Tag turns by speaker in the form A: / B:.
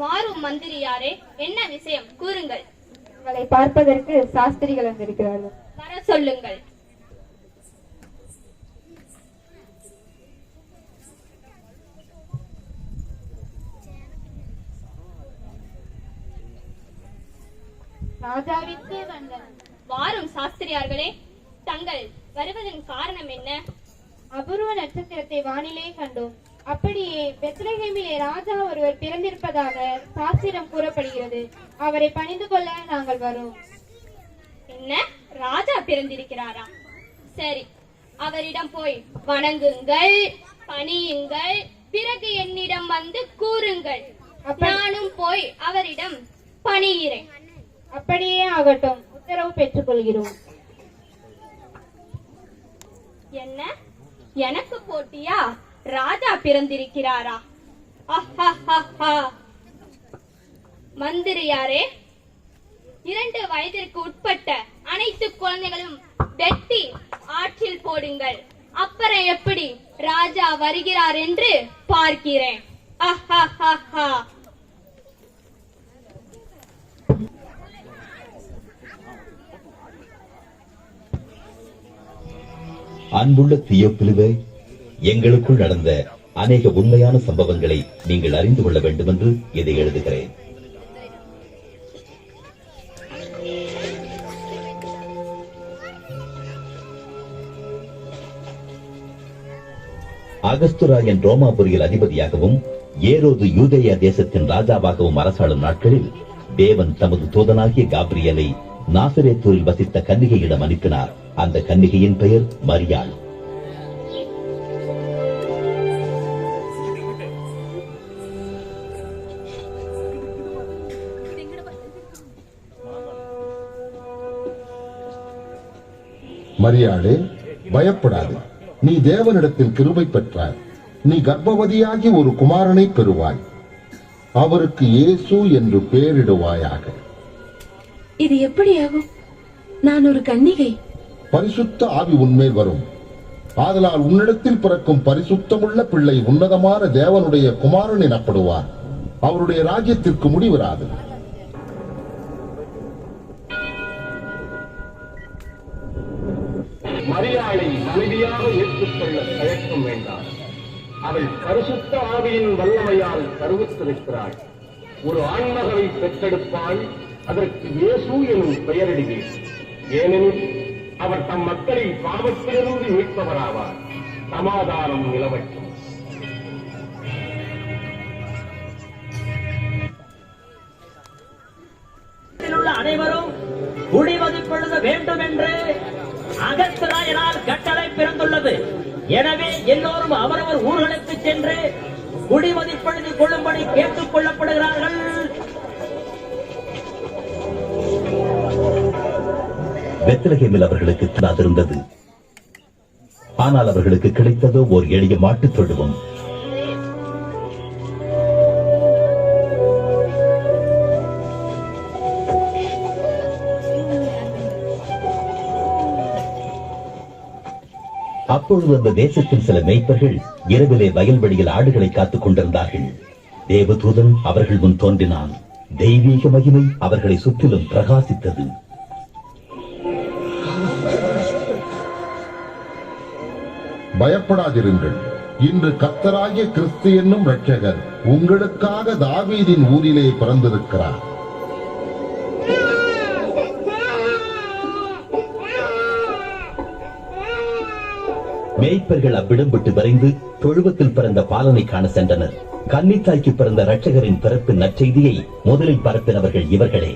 A: மாறும் மந்திரியாரே, என்ன விஷயம் கூறுங்கள்.
B: உங்களை பார்ப்பதற்கு சாஸ்திரிகள் வந்திருக்கிறார்கள்.
A: வர சொல்லுங்கள்.
B: ராஜாவிற்கு வந்தனர்.
A: வாரும் சாஸ்திரியார்களே, தங்கள் வருவதன் காரணம் என்ன?
B: அபூர்வ நட்சத்திரத்தை வானிலே கண்டோம். அப்படியே பெத்லகேமிலே ராஜா ஒருவர் பிறந்திருப்பதாக சாஸ்திரம் கூறப்படுகிறது. அவரை பணிந்து கொள்ள நாங்கள் வரோம்.
A: என்ன, ராஜா பிறந்திருக்கிறாரா? சரி, அவரிடம் போய் வணங்குங்கள், பணியுங்கள், பிறகு என்னிடம் வந்து கூறுங்கள். நானும் போய் அவரிடம் பணிகிறேன்.
B: அப்படியே ஆகட்டும், உத்தரவு பெற்றுக் கொள்கிறோம்.
A: என்ன, எனக்கு போட்டியா? ராஜா பிறந்திருக்கிறாரா? மந்திரியாரே, 2 வயதிற்கு உட்பட்ட அனைத்து குழந்தைகளும் வெட்டி ஆற்றில் போடுங்கள். அப்புறம் எப்படி ராஜா வருகிறார் என்று பார்க்கிறேன்.
C: அன்புள்ள தியோப்பிலுவே, எங்களுக்குள் நடந்த அநேக உண்மையான சம்பவங்களை நீங்கள் அறிந்து கொள்ள வேண்டும் என்று இதை எழுதுகிறேன். அகஸ்துராயன் ரோமாபுரியில் அதிபதியாகவும் ஏரோது யூதேயா தேசத்தின் ராஜாவாகவும் அரசாளும் நாட்களில் தேவன் தமது தூதனாகிய காப்ரியலை நாசரேத்தூரில் வசித்த கன்னிகையிடம் அனுப்பினார். அந்த கன்னிகையின் பெயர் மரியாள்.
D: மரியாளே, பயப்படாது. நீ தேவனிடத்தில் கிருபை பெற்றாய். நீ கர்ப்பவதியாகி ஒரு குமாரனை பெறுவாய். அவருக்கு இயேசு என்று பெயரிடுவாயாக.
E: இது எப்படியாகும்? நான் ஒரு கன்னிகை.
D: பரிசுத்த ஆவி உன்மேல் வரும். ஆதலால் உன்னிடத்தில் பிறக்கும் பரிசுத்தமுள்ள பிள்ளை உன்னதமான தேவனுடைய குமாரன் எனப்படுவார். அவருடைய ராஜ்யத்திற்கு முடிவராது.
F: மரியாளை மனைவியாக ஏற்றுக்கொள்ள தயக்கம் வேண்டாம். அவள் பரிசுத்த ஆவியின் வல்லமையால் கருவுற்றிருக்கிறாள். ஒரு ஆண்மகவை பெற்றெடுப்பாள். அதற்கு இயேசு எனும் பெயரிடுவீர். ஏனெனில் அவர் தம் மக்களின் பாவத்திலிருந்து மீட்பவராவார். சமாதானம் நிலவட்டும்.
G: அனைவரும் குடிமதிப்பெழுத வேண்டும் என்று அகஸ்திராயனால் கட்டளை பிறந்துள்ளது. எனவே எல்லோரும் அவரவர் ஊர்களுக்கு சென்று குடிமதிப்பெழுதி கொள்ளும்படி கேட்டுக் கொள்ளப்படுகிறார்கள்.
C: பெத்லகேமில் அவர்களுக்கு இருந்தது. ஆனால் அவர்களுக்கு கிடைத்ததோ ஓர் எளிய மாட்டுத் தொழுவம். அப்பொழுது அந்த தேசத்தின் சில மேய்ப்பர்கள் இரவிலே வயல்வெளியில் ஆடுகளை காத்துக் கொண்டிருந்தார்கள். தேவதூதன் அவர்கள் முன் தோன்றினான். தெய்வீக மகிமை அவர்களை சுற்றிலும் பிரகாசித்தது.
D: பயப்படாதிருங்கள். இன்று கர்த்தராகிய கிறிஸ்து என்னும் இரட்சகர் உங்களுக்காக தாவீதின் ஊரிலே பிறந்திருக்கிறார்.
C: மேய்ப்பர்கள் அவ்விடம் விட்டு விரைந்து தொழுவத்தில் பிறந்த பாலனை காண சென்றனர். கன்னித்தாய்க்கு பிறந்த இரட்சகரின் பிறப்பின் நற்செய்தியை முதலில் பரப்பினவர்கள் இவர்களே.